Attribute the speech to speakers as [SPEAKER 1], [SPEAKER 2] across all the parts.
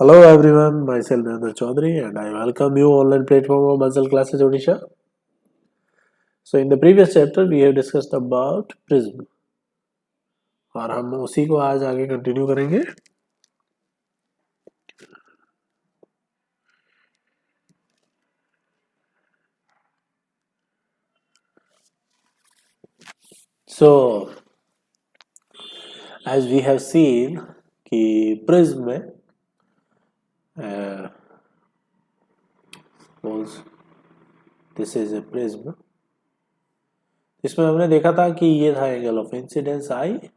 [SPEAKER 1] Hello everyone, myself Narendra Chaudhary and I welcome you online platform of Muscle Classes Odisha. So in the previous chapter we have discussed about prism और हम उसी को आज आगे continue करेंगे. So as we have seen कि prism में suppose this is a prism. इसमें हमने देखा था कि ये था angle of incidence I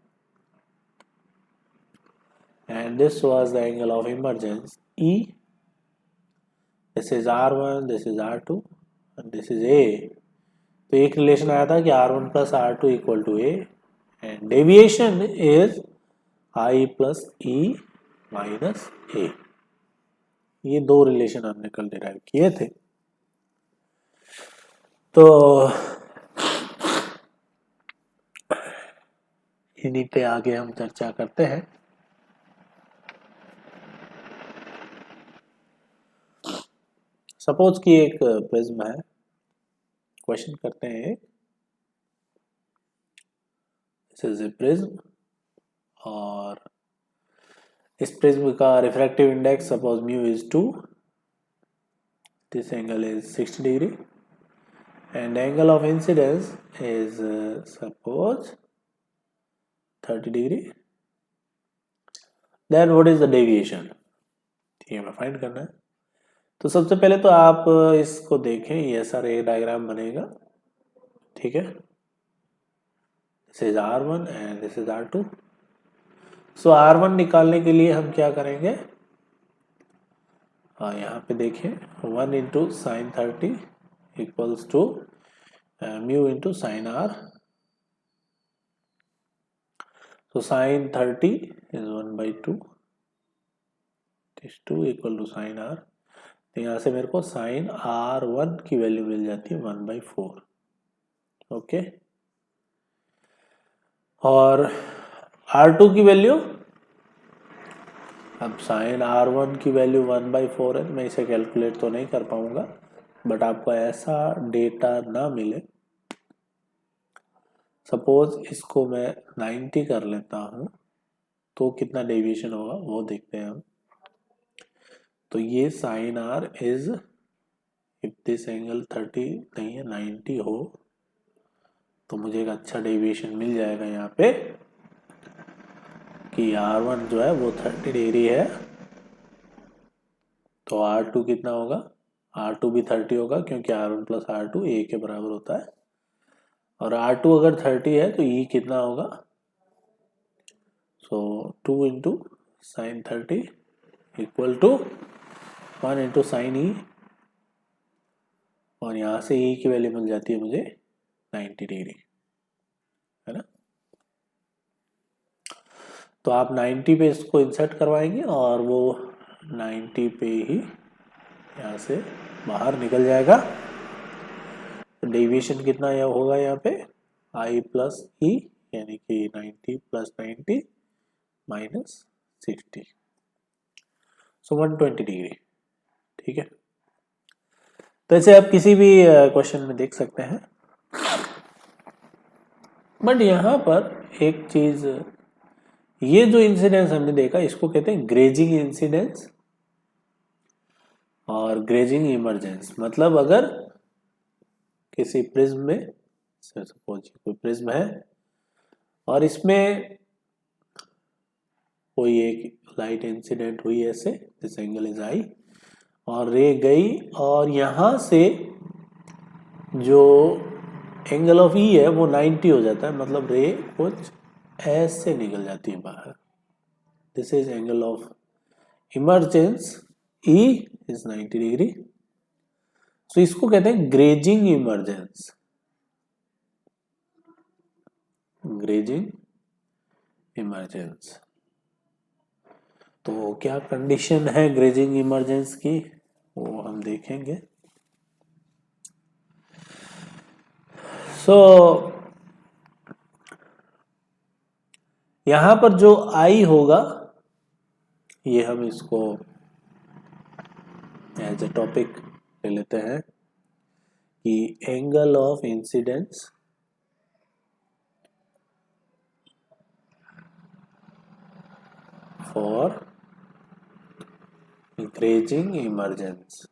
[SPEAKER 1] and this was the angle of emergence E. This is R1, this is R2 and this is A. तो एक रिलेशन आया था कि R1 plus R2 equal to A and deviation is I plus E minus A. ये दो relation हमने कल derive किए थे. तो इन्हीं पे आगे हम चर्चा करते हैं. सपोज कि एक प्रिज्म है. क्वेश्चन करते हैं. दिस इज ए प्रिज्म और इस प्रिज्म का refractive index suppose mu is 2. This angle is 60 degree and angle of incidence is suppose 30 degree. Then what is the deviation? ठीक है, हमें फाइंड करना है. तो सबसे पहले तो आप इसको देखें. ये सारा एक डायग्राम बनेगा. ठीक है. This is R1 and this is R2. So R1 निकालने के लिए हम क्या करेंगे. हाँ, यहाँ पे देखें 1 into sine 30 equals to mu into sine R. So sin 30 is 1 by 2. This 2 equal to sin R. तो यहाँ से मेरे को sin R1 की वैल्यू मिल जाती है 1 by 4. ओके. और R2 की वैल्यू, अब sin R1 की वैल्यू 1 by 4 है. मैं इसे कैलकुलेट तो नहीं कर पाऊंगा बट आपको ऐसा डेटा ना मिले. सपोज इसको मैं 90 कर लेता हूं तो कितना डेविएशन होगा वो देखते हैं हम. तो ये sine r is, if this angle 30 नहीं है 90 हो तो मुझे एक अच्छा डेविएशन मिल जाएगा यहाँ पे कि R1 जो है वो 30 डिग्री है. तो R2 कितना होगा. R2 भी 30 होगा क्योंकि R1 प्लस R2 A के बराबर होता है. और R2 अगर 30 है तो E कितना होगा. So 2 into sine 30 equal to 1 into sine E. और यहाँ से E की वैल्यू मिल जाती है मुझे 90 डिग्री, है ना. तो आप 90 पे इसको इंसर्ट करवाएंगे और वो 90 पे ही यहाँ से बाहर निकल जाएगा. तो डेविएशन कितना यह होगा यहाँ पे I प्लस E यानी कि 90 प्लस 90 माइनस 60. सो 120 डिग्री. ठीक है. तो ऐसे आप किसी भी क्वेश्चन में देख सकते हैं. बट यहाँ पर एक चीज, ये जो इंसिडेंस हमने देखा इसको कहते हैं ग्रेजिंग इंसिडेंस और ग्रेजिंग इमर्जेंस. मतलब अगर किसी प्रिज्म में, सपोज कोई प्रिज्म है और इसमें कोई एक लाइट इंसिडेंट हुई ऐसे, दिस एंगल इज I, और रे गई और यहाँ से जो एंगल ऑफ E है वो 90 हो जाता है. मतलब रे कुछ ऐसे निकल जाती है बाहर. This is angle of emergence. E is 90 degree. So इसको कहते हैं ग्रेजिंग इमर्जेंस. Grazing emergence. तो क्या कंडीशन है ग्रेजिंग इमर्जेंस की वो हम देखेंगे. सो यहां पर जो I होगा ये हम इसको एज ए टॉपिक ले लेते हैं कि angle of incidence for grazing emergence.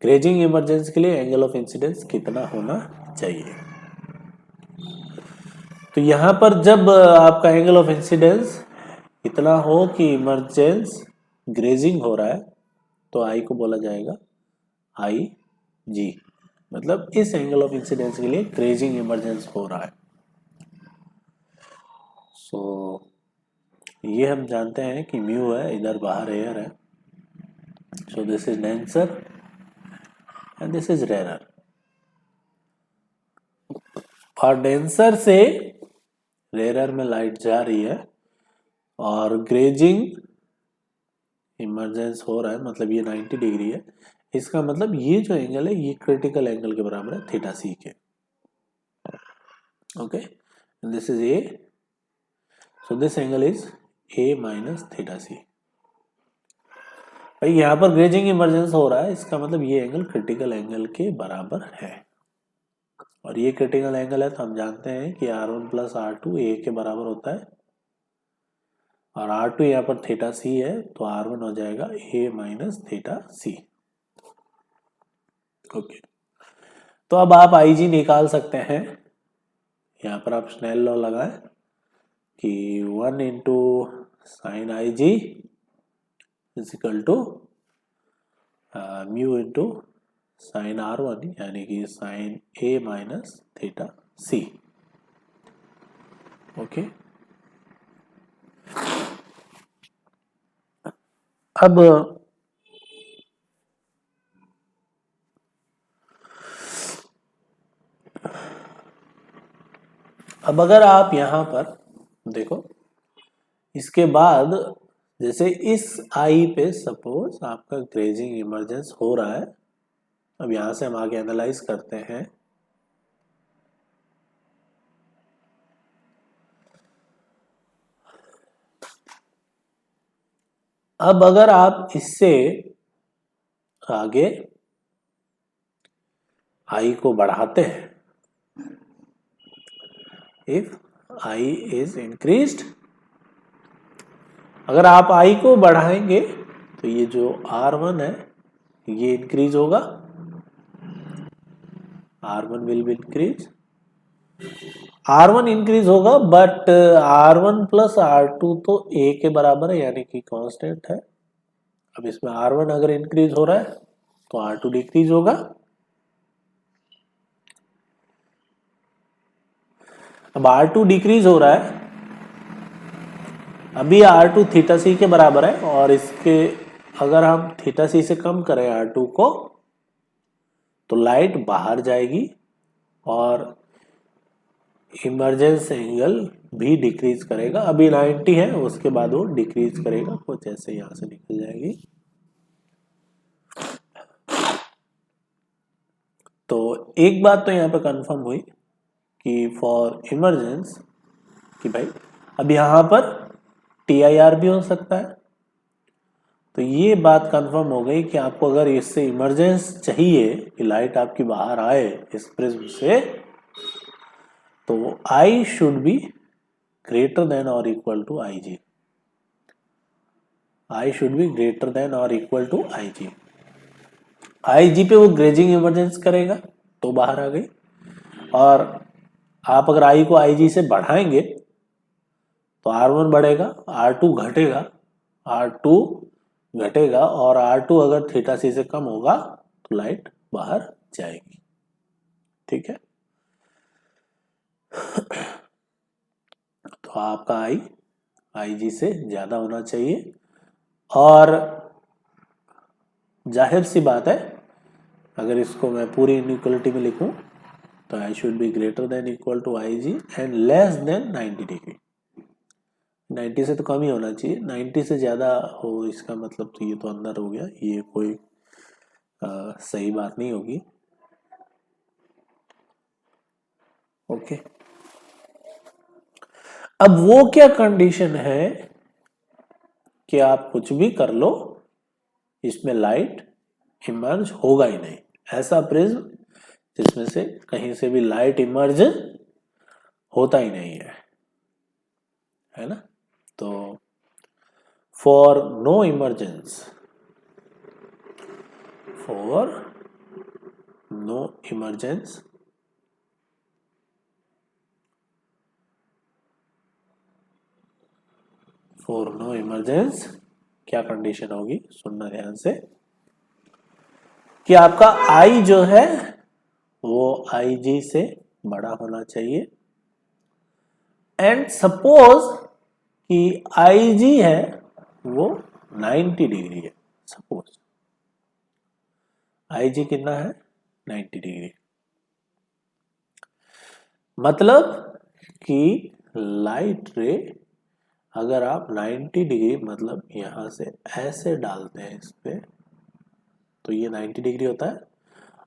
[SPEAKER 1] Grazing emergence के लिए एंगल ऑफ इंसिडेंस कितना होना चाहिए? तो यहां पर जब आपका एंगल ऑफ इंसिडेंस इतना हो कि इमरजेंस ग्रेजिंग हो रहा है तो आई को बोला जाएगा आई जी, मतलब इस एंगल ऑफ इंसिडेंस के लिए ग्रेजिंग इमरजेंस हो रहा है। सो ये हम जानते हैं कि म्यू है, इधर बाहर एयर है। So this is denser and this is rare. और डेंसर से रेयर में लाइट जा रही है और ग्रेजिंग इमरजेंस हो रहा है, मतलब ये 90 डिग्री है। इसका मतलब ये जो एंगल है ये क्रिटिकल एंगल के बराबर है थीटा सी के। Okay, this is A, so this angle is A minus theta C. भाई यहाँ पर ग्रेजिंग इमरजेंस हो रहा है, इसका मतलब ये एंगल क्रिटिकल एंगल के बराबर है। और ये क्रिटिकल एंगल है तो हम जानते हैं कि R1 प्लस R2 ए के बराबर होता है, और R2 यहाँ पर थीटा सी है तो R1 हो जाएगा ए माइनस थीटा सी। ओके, तो अब आप IG निकाल सकते हैं। यहाँ पर आप स्नेल लॉ लगाएं कि 1 into sine IG is equal to mu into sine R1 यानी कि साइन ए माइनस थीटा सी। ओके, अब अगर आप यहां पर देखो, इसके बाद जैसे इस आई पे सपोज आपका ग्रेजिंग इमरजेंस हो रहा है। अब यहां से हम आगे एनालाइज करते हैं। अब अगर आप इससे आगे आई को बढ़ाते हैं, इफ आई इज इंक्रीज्ड, अगर आप आई को बढ़ाएंगे तो ये जो R1 है ये इंक्रीज होगा, R1 will be increase, R1 increase होगा, बट R1 प्लस R2 तो A के बराबर है यानी कि कांस्टेंट है। अब इसमें R1 अगर इंक्रीज हो रहा है तो R2 डिक्रीज होगा। अब R2 डिक्रीज हो रहा है, अभी R2 थीटा सी के बराबर है, और इसके अगर हम थीटा सी से कम करें R2 को तो लाइट बाहर जाएगी और इमरजेंस एंगल भी डिक्रीज करेगा। अभी 90 है, उसके बाद वो डिक्रीज करेगा, कुछ ऐसे यहां से निकल जाएगी। तो एक बात तो यहां पे कंफर्म हुई कि फॉर इमरजेंस कि भाई अब यहां पर TIR भी हो सकता है। तो ये बात कंफर्म हो गई कि आपको अगर इससे इमरजेंस चाहिए कि लाइट आपकी बाहर आए इस प्रिज्म से, तो I should be greater than और equal to IG। I should be greater than और इक्वल टू IG। IG पे वो ग्रेजिंग इमरजेंस करेगा तो बाहर आ गई, और आप अगर I को IG से बढ़ाएंगे तो R1 बढ़ेगा, R2 घटेगा, R2 घटेगा, और R2 अगर थीटा सी से कम होगा तो लाइट बाहर जाएगी। ठीक है, तो आपका IG से ज्यादा होना चाहिए, और जाहिर सी बात है अगर इसको मैं पूरी इनइक्वालिटी में लिखूं तो I should be greater than equal to IG and less than 90 degree. 90 से तो कम ही होना चाहिए, 90 से ज्यादा हो इसका मतलब तो ये तो अंदर हो गया, ये कोई सही बात नहीं होगी। ओके, अब वो क्या कंडीशन है कि आप कुछ भी कर लो इसमें लाइट इमर्ज होगा ही नहीं। ऐसा प्रिज्म जिसमें से कहीं से भी लाइट इमर्ज होता ही नहीं है ना। तो for no emergence, for no emergence for no emergence क्या कंडीशन होगी, सुनना ध्यान से, कि आपका आई जो है वो आई जी से बड़ा होना चाहिए। एंड सपोज कि आई जी है वो 90 डिग्री है। सपोज आई जी कितना है, 90 डिग्री। मतलब कि लाइट रे अगर आप 90 डिग्री मतलब यहां से ऐसे डालते हैं इस पे, तो ये 90 डिग्री होता है।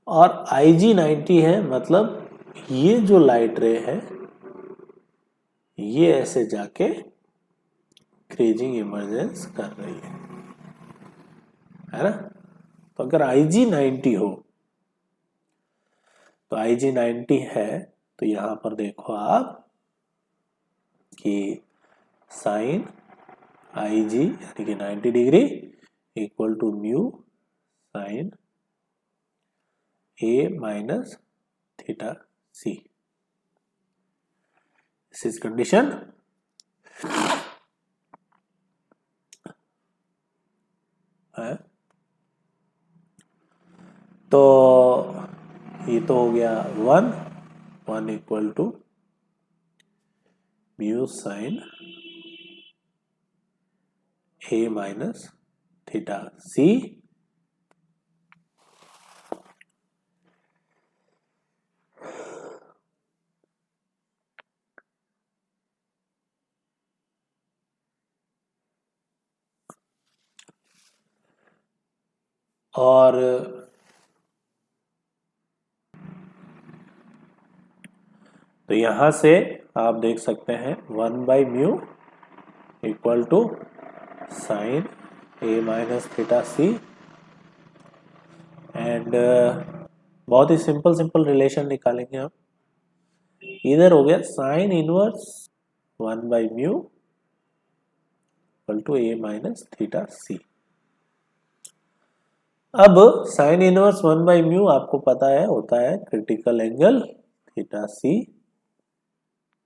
[SPEAKER 1] और आई जी 90 है, मतलब ये जो लाइट रे है ये ऐसे जाके क्रेजिंग इमर्जेंस कर रही है ना। तो अगर आई जी 90 हो, तो आई जी 90 है, तो यहां पर देखो आप कि साइन आई जी यानी कि 90 degree equal to mu sine A minus theta C. This is condition. है तो ये तो हो गया 1 equal to mu sine A minus theta C. और तो यहां से आप देख सकते हैं 1/μ equal to sine A minus theta C. And बहुत ही सिंपल रिलेशन निकालेंगे हम। इधर हो गया sine inverse 1/μ equal to A minus theta C. अब साइन इनवर्स 1/μ आपको पता है होता है critical angle theta C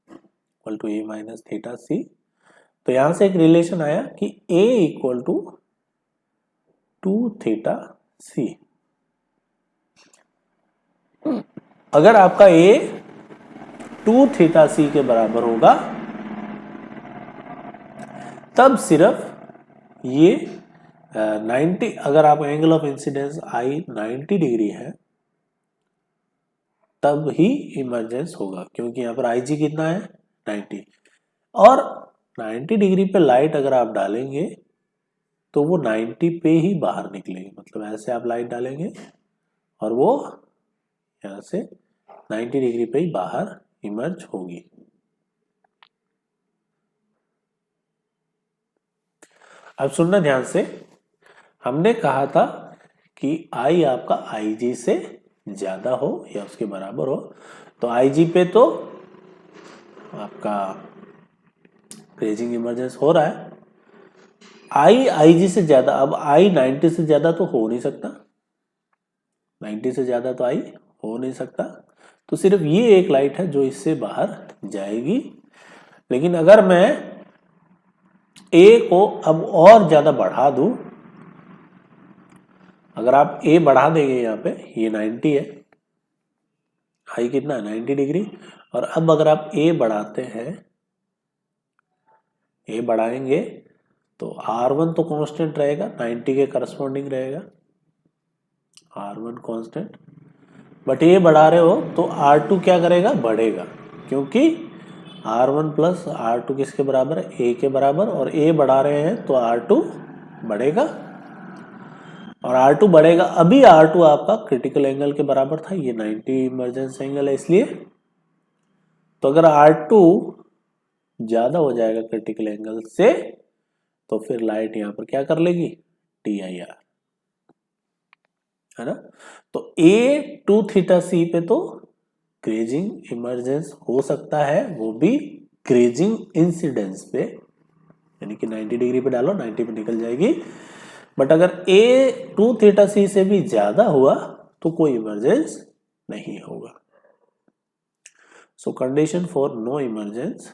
[SPEAKER 1] equal to A minus theta C. तो यहां से एक रिलेशन आया कि a equal to 2 theta C. अगर आपका a 2 थीटा सी के बराबर होगा तब सिर्फ ये 90, अगर आप angle of incidence I 90 degree है तब ही इमर्जेंस होगा, क्योंकि यहाँ पर आई जी कितना है 90। और 90 डिग्री पे लाइट अगर आप डालेंगे तो वो 90 पे ही बाहर निकलेगी। मतलब ऐसे आप लाइट डालेंगे और वो यहाँ से 90 डिग्री पे ही बाहर इमर्ज होगी। अब सुनना ध्यान से, हमने कहा था कि आई आपका आई जी से ज्यादा हो या उसके बराबर हो। तो आई जी पे तो आपका क्रेजिंग इमर्जेंस हो रहा है, आई जी से ज्यादा। अब आई 90 से ज्यादा तो हो नहीं सकता, 90 से ज्यादा तो आई हो नहीं सकता। तो सिर्फ ये एक लाइट है जो इससे बाहर जाएगी। लेकिन अगर मैं ए को अब और ज्यादा बढ़ा दूं, अगर आप ए बढ़ा देंगे यहाँ पे, ये 90 है, आई कितना है 90 डिग्री। और अब अगर आप ए बढ़ाते हैं, ए बढ़ाएंगे तो R1 तो कांस्टेंट रहेगा, 90 के करस्पॉन्डिंग रहेगा R1 कांस्टेंट। बट ये बढ़ा रहे हो तो R2 क्या करेगा, बढ़ेगा, क्योंकि R1 प्लस R2 किसके बराबर है, ए के बराबर। और ए बढ़ा रहे हैं तो R2 बढ़ेगा, और R2 बढ़ेगा। अभी R2 आपका क्रिटिकल एंगल के बराबर था, ये 90 इमर्जेंस एंगल है इसलिए। तो अगर R2 ज्यादा हो जाएगा क्रिटिकल एंगल से तो फिर लाइट यहाँ पर क्या कर लेगी, TIR, है ना। तो A टू थीटा C पे तो ग्रेजिंग इमर्जेंस हो सकता है, वो भी ग्रेजिंग इंसिडेंस पे, यानी कि 90 डिग्री पे डालो 90 पे निकल जाएगी। बट अगर A टू थीटा C से भी ज्यादा हुआ तो कोई इमर्जेंस नहीं होगा। So condition for no emergence,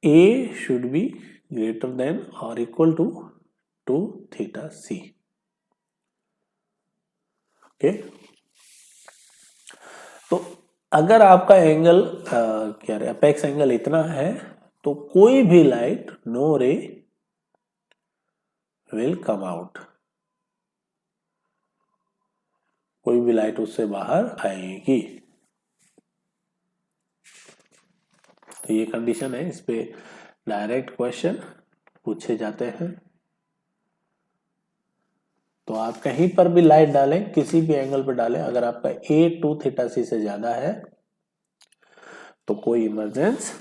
[SPEAKER 1] A should be greater than or equal to 2 theta C. Okay, तो अगर आपका एंगल क्या है, अपेक्स एंगल इतना है तो कोई भी light, no ray will come out, कोई भी लाइट उससे बाहर आएगी। तो ये कंडीशन है, इस पे डायरेक्ट क्वेश्चन पूछे जाते हैं। तो आप कहीं पर भी लाइट डालें, किसी भी एंगल पर डालें, अगर आपका A टू थीटा C से ज्यादा है तो कोई इमर्जेंस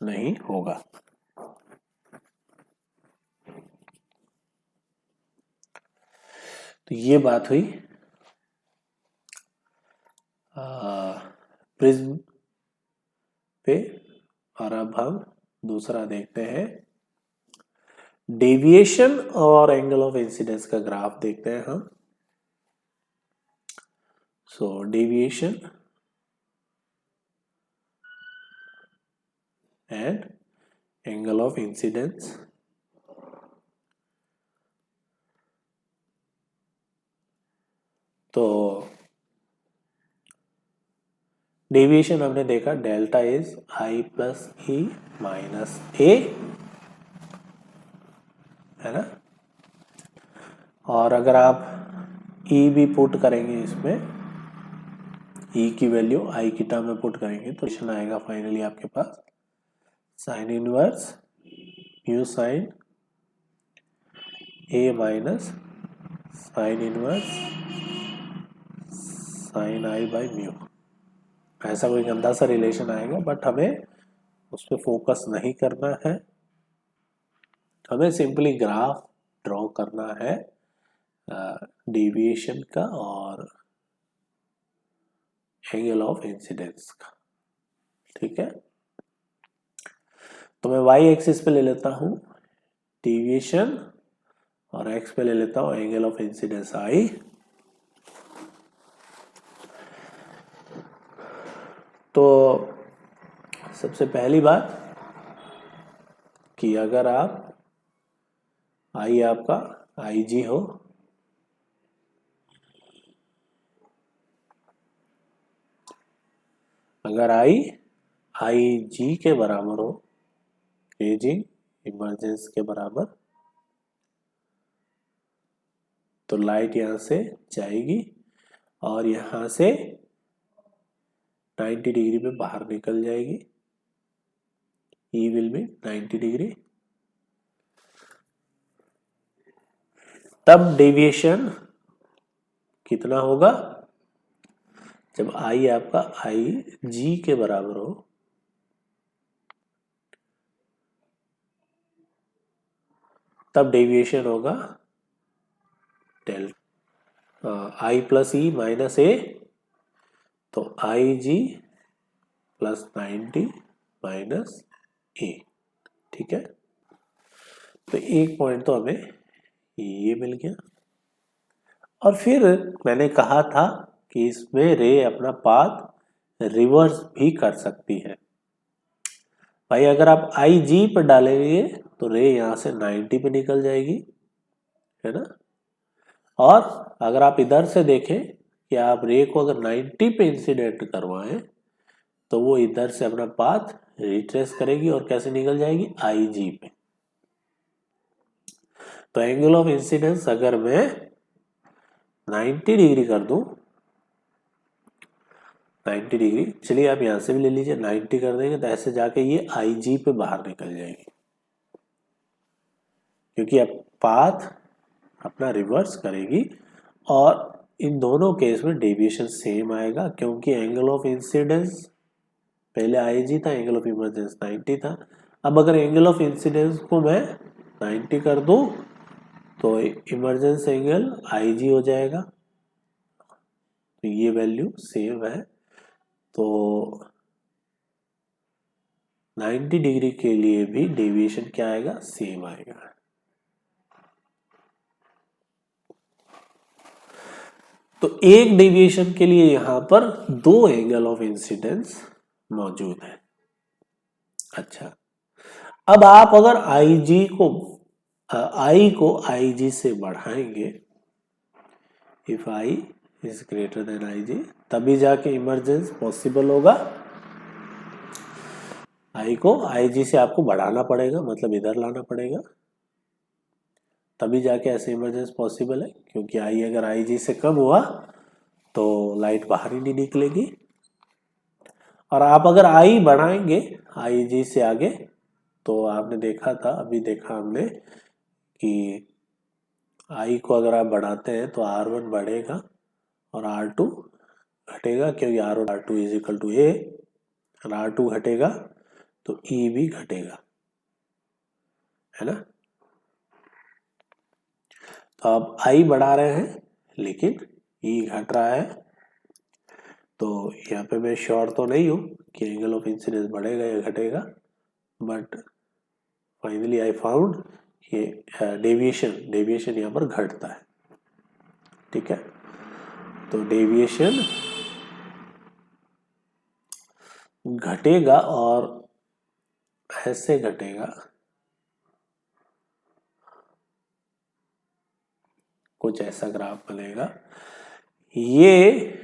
[SPEAKER 1] नहीं होगा। तो ये बात हुई प्रिज्म पे। और अब हम दूसरा देखते हैं, डेविएशन और एंगल ऑफ इंसिडेंस का ग्राफ देखते हैं हम। So deviation and angle of incidence. तो डेविएशन हमने देखा, delta is I plus E minus A, है ना। और अगर आप E भी पुट करेंगे इसमें, E की वैल्यू I की टर्म में पुट करेंगे तो क्वेश्चन आएगा फाइनली आपके पास sine inverse mu sine A minus sine inverse sine I by mu. ऐसा कोई गंदा सा रिलेशन आएगा, बट हमें उस पर फोकस नहीं करना है, हमें सिंपली ग्राफ ड्रॉ करना है डेविएशन का और एंगल ऑफ इंसिडेंस का, ठीक है। तो मैं y एक्सिस पे ले लेता हूं डेविएशन और x पे ले लेता हूं एंगल ऑफ इंसिडेंस I। तो सबसे पहली बात कि अगर आप I आपका IG हो, अगर IG के बराबर हो, ग्रेजिंग इमर्जेंस के बराबर, तो लाइट यहां से जाएगी और यहां से 90 डिग्री पे बाहर निकल जाएगी। E will be 90 degree. तब डेविएशन कितना होगा, जब I आपका IG के बराबर हो, तब डेविएशन होगा delta I plus E minus A, तो IG प्लस 90 माइनस A, ठीक है। तो एक पॉइंट तो हमें ये मिल गया। और फिर मैंने कहा था कि इसमें रे अपना पाथ रिवर्स भी कर सकती है। भाई अगर आप IG पर डालेंगे तो रे यहां से 90 पे निकल जाएगी, है ना। और अगर आप इधर से देखें कि आप रे को अगर 90 पे इंसिडेंट करवाएं तो वो इधर से अपना पाथ रिट्रेस करेगी और कैसे निकल जाएगी, IG पे। तो एंगल ऑफ इंसिडेंस अगर मैं 90 डिग्री कर दूं, 90 डिग्री, चलिए आप यहां से भी ले लीजिए, 90 कर देंगे तो ऐसे जाके ये IG पे बाहर निकल जाएगी, क्योंकि अब पाथ अपना रिवर्स करेगी और इन दोनों केस में डेविएशन सेम आएगा, क्योंकि एंगल ऑफ इंसिडेंस पहले IG था, एंगल ऑफ इमर्जेंस 90 था। अब अगर एंगल ऑफ इंसिडेंस को मैं 90 कर दूं तो इमर्जेंस एंगल IG हो जाएगा, तो ये वैल्यू सेम है। तो 90 डिग्री के लिए भी डेविएशन क्या आएगा, सेम आएगा। तो एक डेविएशन के लिए यहां पर दो एंगल ऑफ इंसिडेंस मौजूद है। अच्छा, अब आप अगर IG को I को IG से बढ़ाएंगे, if I is greater than IG, तभी जाके इमरजेंस पॉसिबल होगा। I को IG से आपको बढ़ाना पड़ेगा, मतलब इधर लाना पड़ेगा, तभी जाके ऐसे इमरजेंस पॉसिबल है। क्योंकि I अगर IG से कम हुआ तो लाइट बाहर ही नहीं निकलेगी। और आप अगर I बढ़ाएंगे IG से आगे, तो आपने देखा था, अभी देखा हमने कि I को अगर आप बढ़ाते हैं तो R1 बढ़ेगा और R2 घटेगा, क्योंकि R1 R2 is equal to A, और R2 घटेगा तो E भी घटेगा, है ना। तो आप I बढ़ा रहे हैं लेकिन E घट रहा है, तो यहाँ पे मैं श्योर तो नहीं हूँ कि एंगल ऑफ इंसिडेंस बढ़ेगा या घटेगा, बट फाइनली आई फाउंड कि डेविएशन यहाँ पर घटता है। ठीक है, तो डेविएशन घटेगा और ऐसे घटेगा, कुछ ऐसा ग्राफ बनेगा। ये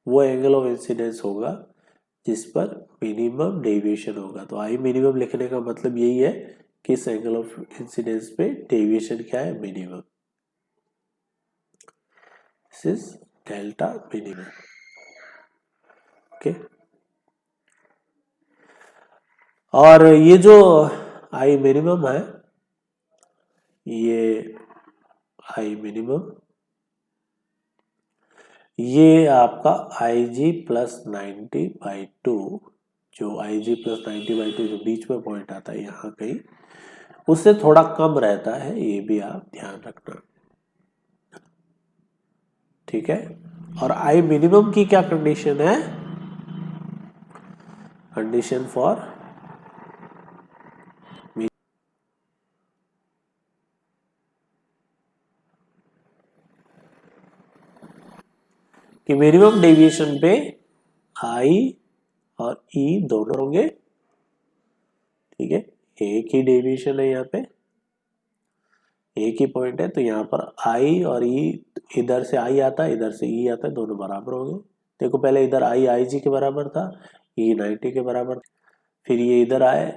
[SPEAKER 1] वो एंगल ऑफ इंसिडेंस होगा जिस पर मिनिमम डेविएशन होगा। तो आई मिनिमम लिखने का मतलब यही है कि इस एंगल ऑफ इंसिडेंस पे डेविएशन क्या है, minimum. This is delta minimum. Okay, और ये जो आई मिनिमम है, ये आई मिनिमम, ये आपका IG प्लस 90/2, जो IG प्लस 90/2 जो बीच में पॉइंट आता है यहाँ कहीं, उससे थोड़ा कम रहता है, ये भी आप ध्यान रखना। ठीक है, और आई मिनिमम की क्या कंडीशन है, कंडीशन फॉर कि मिनिमम डेविएशन पे I और E दोनों होंगे। ठीक है, एक ही डेविएशन है, यहाँ पे एक ही पॉइंट है, तो यहाँ पर I और E, इधर से I आता है, इधर से E आता है, दोनों बराबर हो गए। देखो पहले इधर I IG के बराबर था, E 90 के बराबर, फिर ये इधर आए,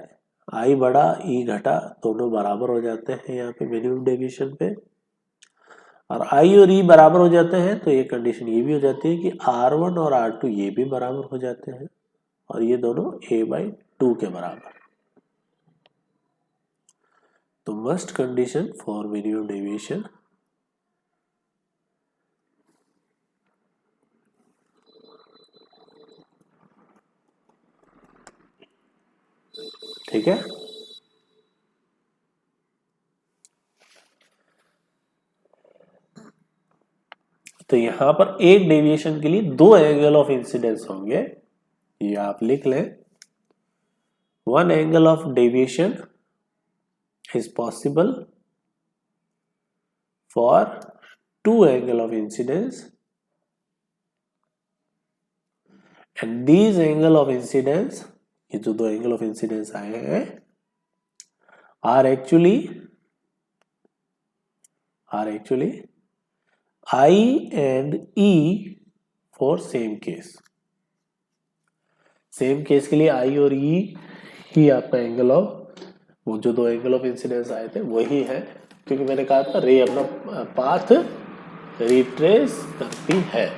[SPEAKER 1] I बढ़ा E घटा, दोनों बराबर हो जाते हैं यहाँ पे मिनिमम डेविएशन पे। और I और E बराबर हो जाते हैं तो ये कंडीशन ये भी हो जाती है कि R1 और R2 ये भी बराबर हो जाते हैं, और ये दोनों A/2 के बराबर। तो must condition for minimum deviation, ठीक है। तो यहां पर एक डेविएशन के लिए दो एंगल ऑफ इंसिडेंस होंगे, ये आप लिख लें। One angle of deviation is possible for two angle of incidence, and these angle of incidence, ये जो दो एंगल ऑफ इंसिडेंस आए हैं, are actually I and E for same case। Same case के लिए I और E ही आपका angle of, वो जो दो एंगल ऑफ इंसिडेंस आए थे वही है, क्योंकि मैंने कहा था रे अपना पाथ रिट्रेस करती है।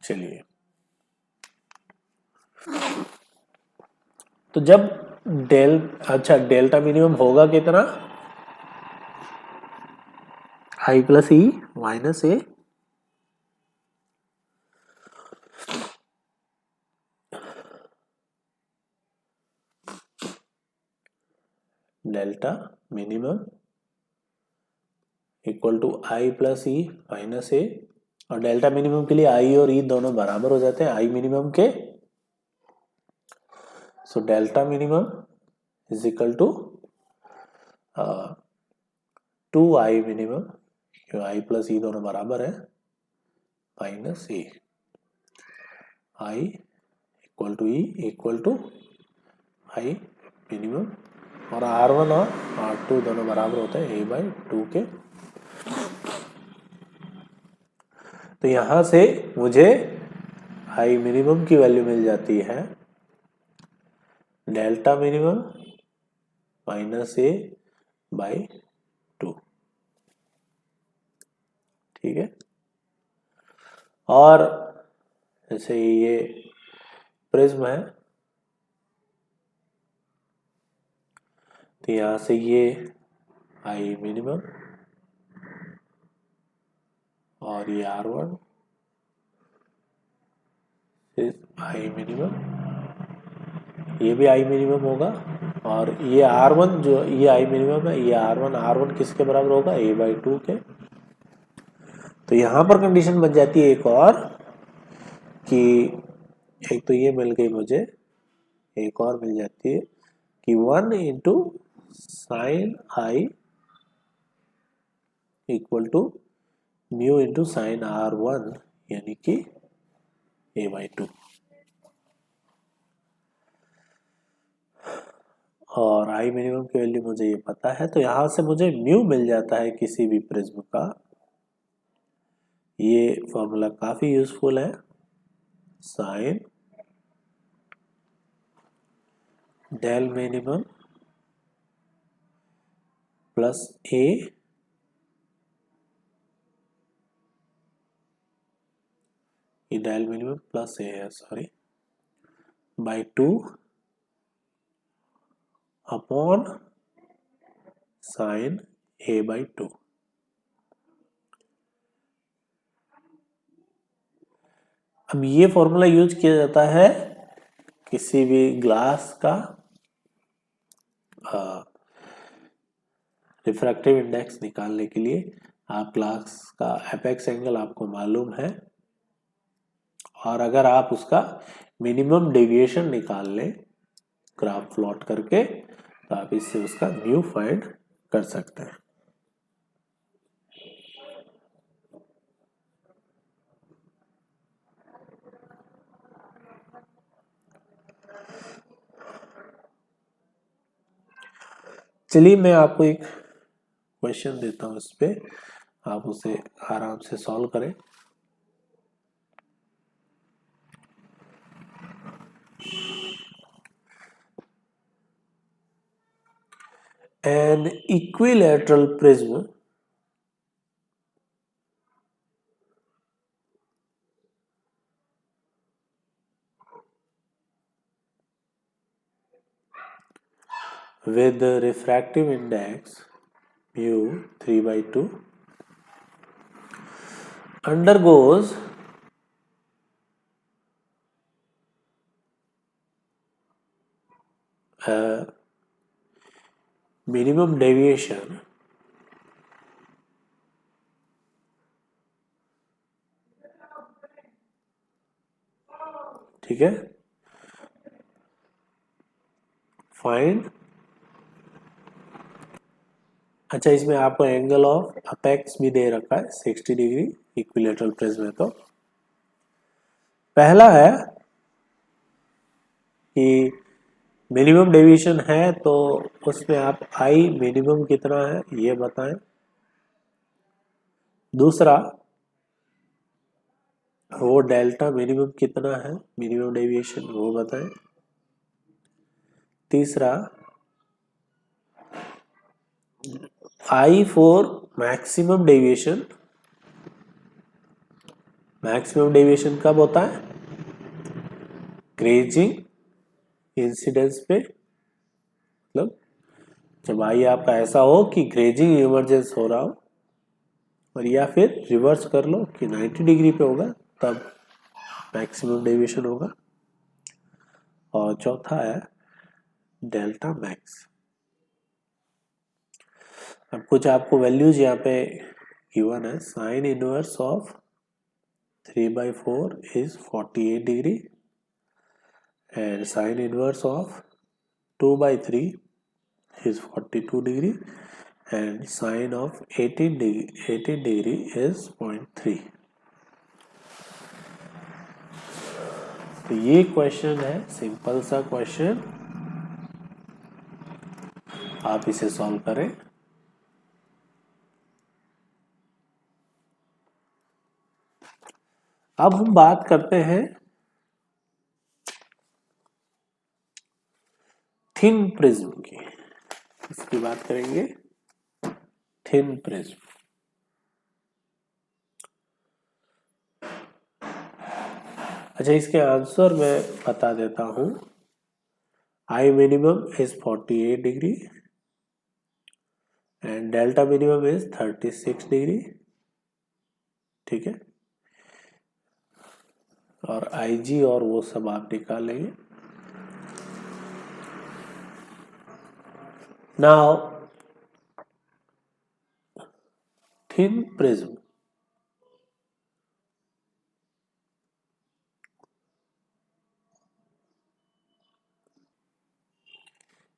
[SPEAKER 1] चलिए, तो जब डेल्टा मिनिमम होगा कितना, I plus E minus A, delta minimum equal to I plus E minus A, और डेल्टा मिनिमम के लिए आई और ई दोनों बराबर हो जाते हैं आई मिनिमम के, so delta minimum is equal to 2i minimum, क्यों आई प्लस ई दोनों बराबर है, minus a, i equal to e equal to i minimum, और R1 और R2 दोनों बराबर होते हैं a/2 के। तो यहां से मुझे आई मिनिमम की वैल्यू मिल जाती है delta minimum minus A by 2, ठीक है। और जैसे ये प्रिज्म है, तो यहां से ये आई मिनिमम और ये R1 आई मिनिमम, ये भी आई मिनिमम होगा, और ये R1 जो ये आई मिनिमम है, ये R1 किसके बराबर होगा, a/2 के। तो यहां पर कंडीशन बन जाती है एक और, कि एक तो ये मिल गई मुझे, एक और मिल जाती है कि 1 into sine i equal to mu into sine R1, यानी कि a/2। और आई मिनिमम की वैल्यू मुझे ये पता है, तो यहां से मुझे म्यू मिल जाता है किसी भी प्रिज्म का। ये फॉर्मूला काफी यूजफुल है, साइन डेल मिनिमम प्लस ए डेल मिनिमम प्लस ए है, sorry, by 2 upon sine a/2। अब ये फॉर्मूला यूज किया जाता है किसी भी ग्लास का रिफ्रैक्टिव इंडेक्स निकालने के लिए। आप ग्लास का एपेक्स एंगल आपको मालूम है, और अगर आप उसका मिनिमम डेविएशन निकाल लें ग्राफ प्लॉट करके, तो आप इससे उसका म्यू फाइंड कर सकते हैं। चलिए, मैं आपको एक क्वेश्चन देता हूं, इस पे आप उसे आराम से सॉल्व करें। An equilateral prism with the refractive index mu 3/2 undergoes a minimum deviation ठीक है, फाइंड, अच्छा इसमें आपको एंगल ऑफ अपेक्स भी दे रखा है 60 डिग्री इक्विलेटरल प्रिज्म में। तो पहला है कि मिनिमम डेविएशन है, तो उसमें आप आई मिनिमम कितना है ये बताएं। दूसरा, वो डेल्टा मिनिमम कितना है, मिनिमम डेविएशन वो बताएं। तीसरा, I for maximum deviation maximum deviation कब होता है? ग्रेजिंग इंसिडेंस पे, मतलब जब आई आपका ऐसा हो कि ग्रेजिंग इमरजेंस हो रहा हो, और या फिर रिवर्स कर लो कि 90 डिग्री पे होगा तब मैक्सिमम डेविएशन होगा। और चौथा है डेल्टा मैक्स। अब कुछ आपको वैल्यूज यहाँ पे गिवन है। Sine inverse of 3/4 is 48 degree and sin inverse of 2/3 is 42 degree and sin of 18 degree is 0.3। तो ये क्वेश्चन है, सिंपल सा क्वेश्चन, आप इसे सॉल्व करें। अब हम बात करते हैं थिन प्रिज्म की, इसकी बात करेंगे, थिन प्रिज्म। अच्छा, इसके आंसर मैं बता देता हूं। I minimum is 48 degree and delta minimum is 36 degree, ठीक है। और आई जी और वो सब आप निकाल लेंगे। Now thin prism,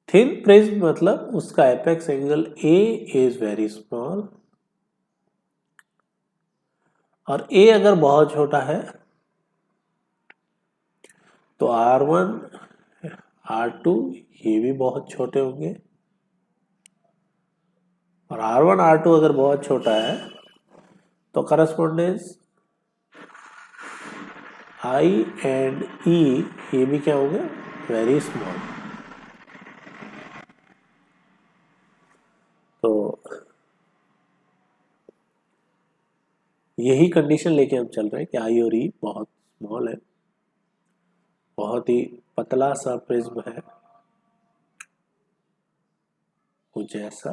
[SPEAKER 1] thin prism मतलब उसका apex angle A is very small, और ए अगर बहुत छोटा है तो R1 R2 ये भी बहुत छोटे होंगे, और R1 R2 अगर बहुत छोटा है तो करस्पॉन्डेंस I एंड E ये भी क्या होंगे? Very small. तो यही कंडीशन लेके हम चल रहे हैं कि I और E बहुत स्मॉल है, बहुत ही पतला सा प्रिज्म है कुछ ऐसा,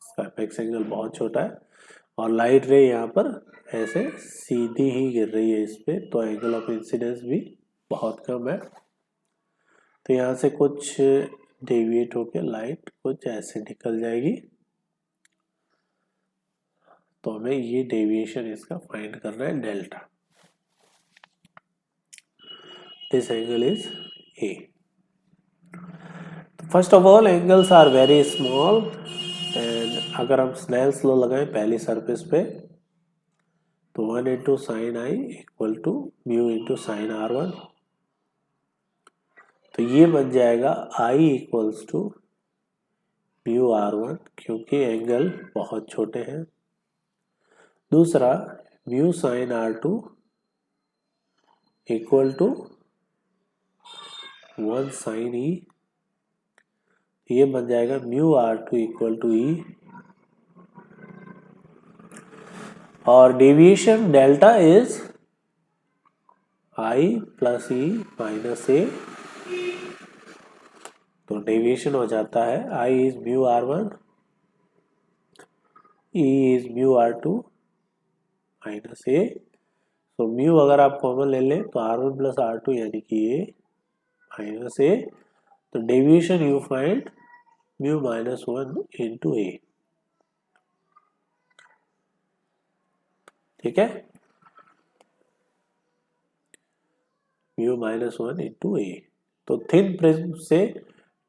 [SPEAKER 1] इसका एपेक्स एंगल बहुत छोटा है और लाइट रे यहाँ पर ऐसे सीधी ही गिर रही है इस पे, तो एंगल ऑफ इंसिडेंस भी बहुत कम है। तो यहाँ से कुछ डेविएट होके लाइट कुछ ऐसे निकल जाएगी, तो हमें ये डेविएशन इसका फाइंड करना है, डेल्टा। This angle is a. First of all angles are very small, and अगर हम स्नेल्स लॉ लगाएं पहली सरफेस पे तो 1 into sine i equal to mu into sine R1, तो ये बन जाएगा I equals to mu R1 क्योंकि एंगल बहुत छोटे हैं। दूसरा mu sine R2 equal to 1 sine E, ये बन जाएगा mu R2 equal to E, और deviation delta is I plus E minus A, तो डेविएशन हो जाता है I is mu R1, E is mu R2 minus A. तो mu अगर आप कॉमन ले लें तो R1 प्लस R2 यानी कि ए माइनस ए, तो deviation you find mu minus 1 into A, ठीक है, म्यू माइनस 1 इंटू ए। तो थिन प्रिज्म से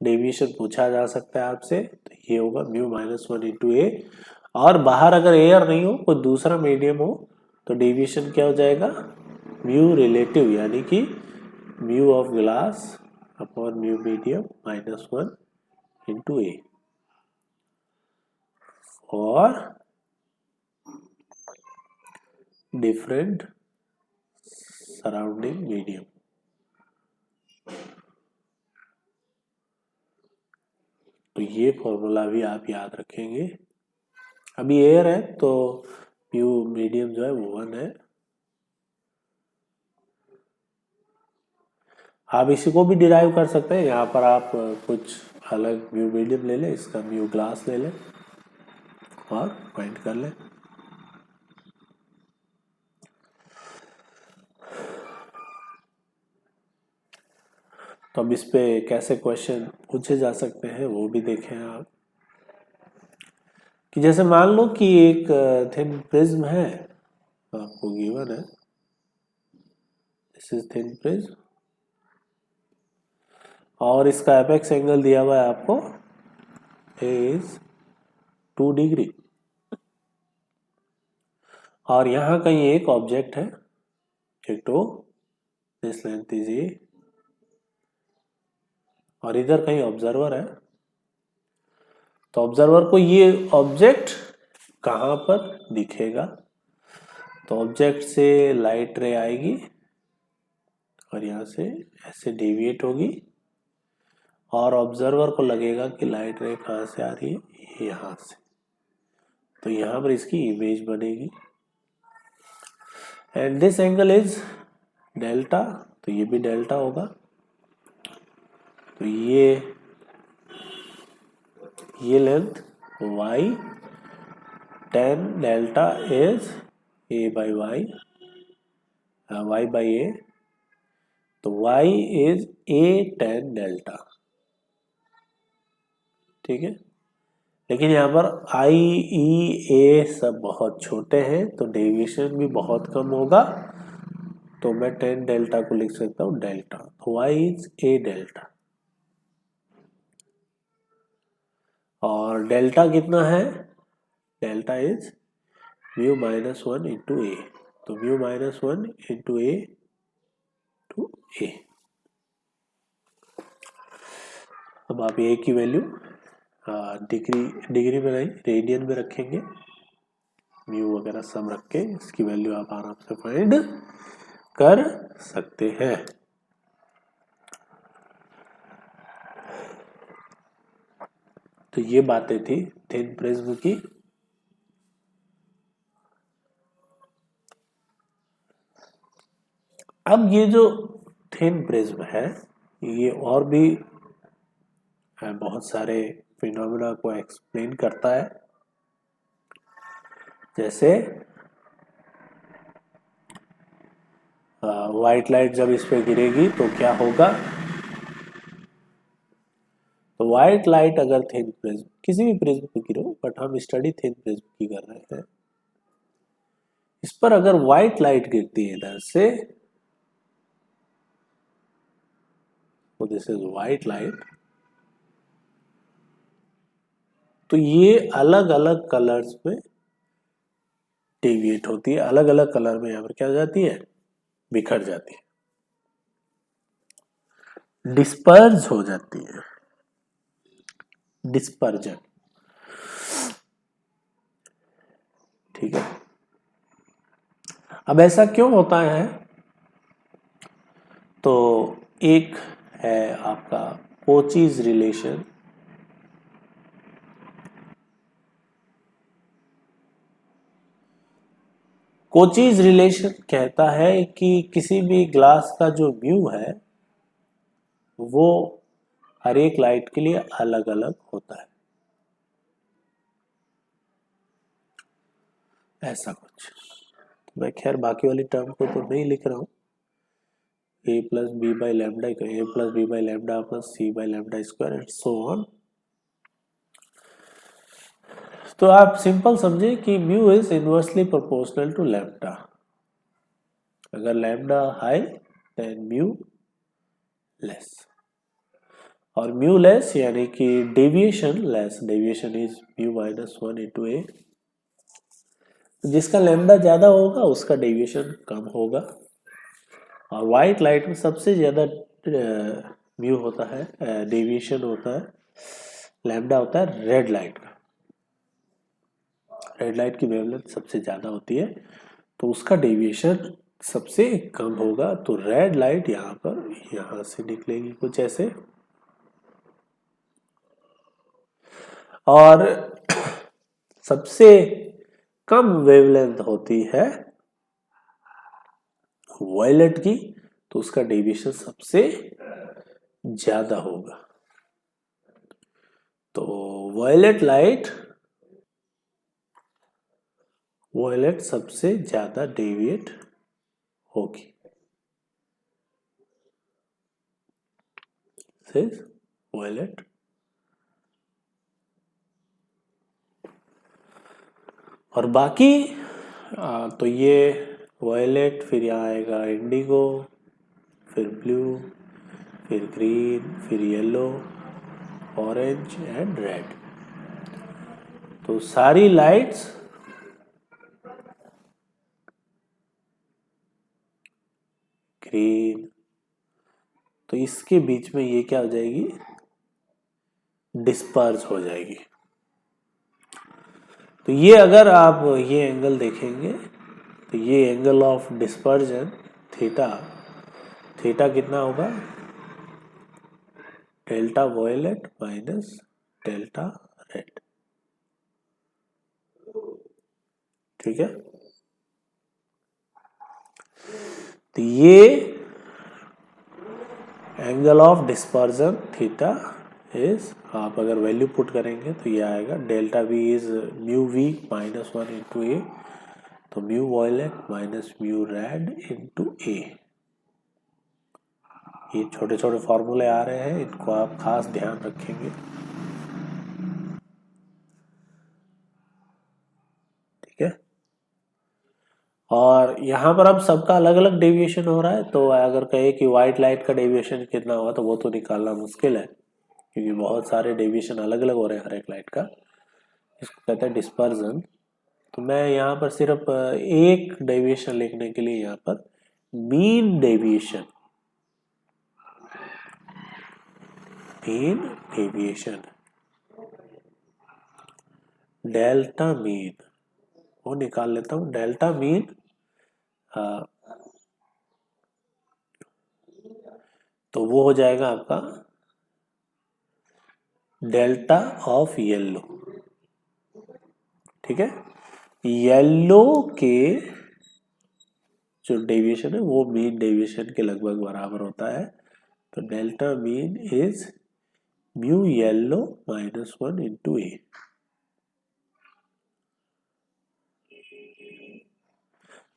[SPEAKER 1] डेविएशन पूछा जा सकता है आपसे, तो ये होगा म्यू माइनस 1 इंटू ए, और बाहर अगर एयर नहीं हो कोई दूसरा मीडियम हो तो डेविएशन क्या हो जाएगा? म्यू रिलेटिव, यानी कि mu of glass upon mu medium minus 1 into A, और डिफरेंट सराउंडिंग मीडियम। तो ये फॉर्मूला भी आप याद रखेंगे। अभी एयर है तो म्यू मीडियम जो है वो 1 है। आप इसी को भी डिराइव कर सकते हैं। यहाँ पर आप कुछ अलग म्यू मीडियम ले लें, इसका म्यू ग्लास ले लें और फाइंड कर लें। तो अब इस पे कैसे क्वेश्चन पूछे जा सकते हैं वो भी देखें आप। कि जैसे मान लो कि एक थिन प्रिज्म है, आपको गिवन है, दिस इज थिन प्रिज्म, और इसका एपेक्स एंगल दिया हुआ है आपको इज 2 डिग्री, और यहां कहीं एक ऑब्जेक्ट है, एक तो दिस लेंथ इज ए, और इधर कहीं ऑब्जर्वर है। तो ऑब्जर्वर को ये ऑब्जेक्ट कहां पर दिखेगा? तो ऑब्जेक्ट से लाइट रे आएगी और यहां से ऐसे डेविएट होगी, और ऑब्जर्वर को लगेगा कि लाइट रे कहां से आ रही है, यहां से। तो यहां पर इसकी इमेज बनेगी, and this angle is delta, तो ये भी डेल्टा होगा। तो ये length y, tan delta is a by y, y by a, तो y is a tan delta, ठीक है। लेकिन यहाँ पर i, e, a सब बहुत छोटे हैं, तो डेविएशन भी बहुत कम होगा, तो मैं tan डेल्टा को लिख सकता हूँ डेल्टा, तो y इज a डेल्टा। और डेल्टा कितना है? Delta is mu minus 1 into A, तो mu minus 1 into A to A. अब आप ए की वैल्यू डिग्री में नहीं, रेडियन में रखेंगे, म्यू वगैरह सब रख के इसकी वैल्यू आप आराम से फाइंड कर सकते हैं। तो ये बातें थी थिन प्रिज्म की। अब ये जो थिन प्रिज्म है, ये और भी बहुत सारे फिनोमेना को एक्सप्लेन करता है। जैसे व्हाइट लाइट जब इस पे गिरेगी तो क्या होगा? तो व्हाइट लाइट अगर थिन प्रिज्म, किसी भी प्रिज्म पे गिरो, बट हम स्टडी थिन प्रिज्म की कर रहे हैं, इस पर अगर व्हाइट लाइट गिरती है इधर से, तो दिस इज व्हाइट लाइट, तो ये अलग अलग कलर्स में डेविएट होती है, अलग अलग कलर में यहाँ पर क्या हो जाती है? बिखर जाती है, डिस्पर्ज हो जाती है, डिस्पर्जन, ठीक है। अब ऐसा क्यों होता है? तो एक है आपका कोचीज रिलेशन, कोचीज रिलेशन कहता है कि किसी भी ग्लास का जो म्यू है वो हर एक लाइट के लिए अलग अलग होता है, ऐसा कुछ। मैं खैर बाकी वाली टर्म को तो नहीं लिख रहा हूं, a plus B by lambda, a plus B by lambda plus C by lambda square and so on. तो आप सिंपल समझे कि mu is inversely proportional to lambda. अगर lambda high then mu less, और म्यू लेस यानी कि deviation less, deviation is mu minus 1 into A. जिसका lambda ज्यादा होगा उसका डेविएशन कम होगा, और व्हाइट लाइट में सबसे ज्यादा म्यू होता है, डेविएशन होता है, लैम्डा होता है रेड लाइट का। रेड लाइट की वेवलेंथ सबसे ज्यादा होती है, तो उसका डेविएशन सबसे कम होगा। तो रेड लाइट यहाँ पर यहां से निकलेगी कुछ ऐसे, और सबसे कम वेवलेंथ होती है वायलेट की, तो उसका डेविएशन सबसे ज्यादा होगा। तो वायलेट सबसे ज्यादा डेविएट होगी। वायलेट और बाकी तो ये वायलेट, फिर यहाँ आएगा इंडिगो, फिर ब्लू, फिर ग्रीन, फिर येलो, ऑरेंज एंड रेड। तो सारी लाइट्स ग्रीन, तो इसके बीच में ये क्या हो जाएगी, डिस्पर्स हो जाएगी। तो ये अगर आप ये एंगल देखेंगे तो ये angle of dispersion theta, theta कितना होगा, delta violet minus delta red. ठीक है, तो ये angle of dispersion theta is, आप अगर वैल्यू पुट करेंगे तो ये आएगा delta V is mu V minus 1 into A, तो mu violet minus mu red into A. ये छोटे छोटे फॉर्मूले आ रहे हैं, इनको आप खास ध्यान रखेंगे। ठीक है, और यहाँ पर अब सबका अलग अलग डेविएशन हो रहा है, तो अगर कहे कि व्हाइट लाइट का डेविएशन कितना हुआ तो वो तो निकालना मुश्किल है, क्योंकि बहुत सारे डेविएशन अलग अलग हो रहे हैं हर एक लाइट का। इसको कहते हैं डिस्पर्जन। तो मैं यहाँ पर सिर्फ एक डेविएशन लिखने के लिए यहाँ पर मीन डेविएशन, डेल्टा मीन वो निकाल लेता हूँ। डेल्टा मीन तो वो हो जाएगा आपका डेल्टा ऑफ येलो। ठीक है, येलो के जो डेविएशन है वो मीन डेविएशन के लगभग बराबर होता है। तो delta mean is mu yellow minus 1 into A.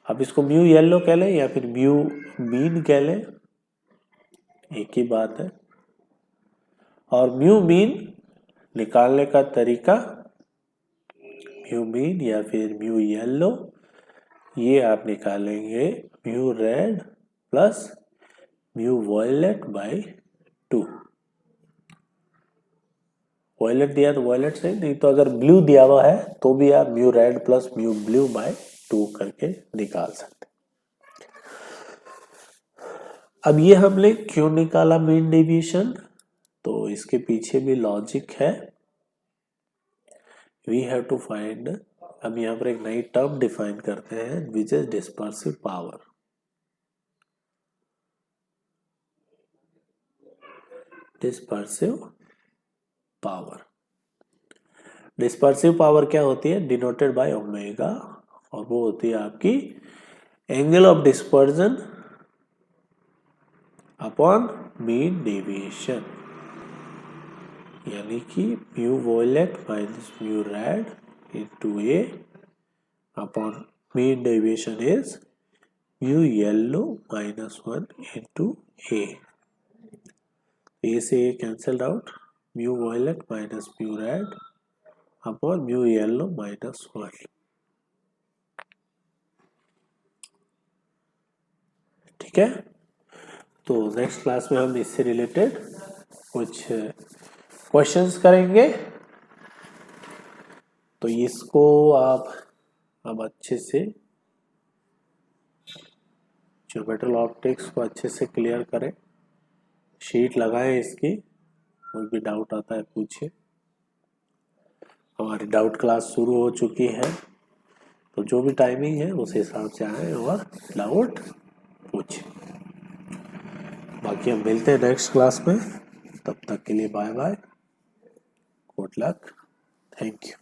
[SPEAKER 1] अब इसको म्यू येलो कह लें या फिर म्यू मीन कह लें, एक ही बात है। और म्यू मीन निकालने का तरीका, म्यू मीन या फिर म्यू येलो, ये आप निकालेंगे mu red plus mu violet by 2। Violet दिया तो वायलेट से, नहीं तो अगर ब्लू दिया हुआ है तो भी आप mu red plus mu blue by 2 करके निकाल सकते। अब ये हमने क्यों निकाला मीन डेविएशन, तो इसके पीछे भी लॉजिक है। वी हैव टू फाइंड, अब यहाँ पर एक नई टर्म डिफाइन करते हैं which is dispersive power. Dispersive power, dispersive power क्या होती है, डिनोटेड बाय ओमेगा, और वो होती है आपकी angle of dispersion upon mean deviation, यानी कि mu violet minus mu red into A upon mean deviation is mu yellow minus 1 into A. A से A cancelled out, mu violet minus mu red upon mu yellow minus 1। ठीक है, तो next class में हम इससे related कुछ questions करेंगे। तो इसको आप अब अच्छे से ज्योमेट्रिकल ऑप्टिक्स को अच्छे से क्लियर करें, शीट लगाएं इसकी, कोई भी डाउट आता है पूछिए। हमारी डाउट क्लास शुरू हो चुकी है, तो जो भी टाइमिंग है उस हिसाब से आए और डाउट पूछें। बाकी हम मिलते हैं नेक्स्ट क्लास में, तब तक के लिए bye bye, good luck, thank you.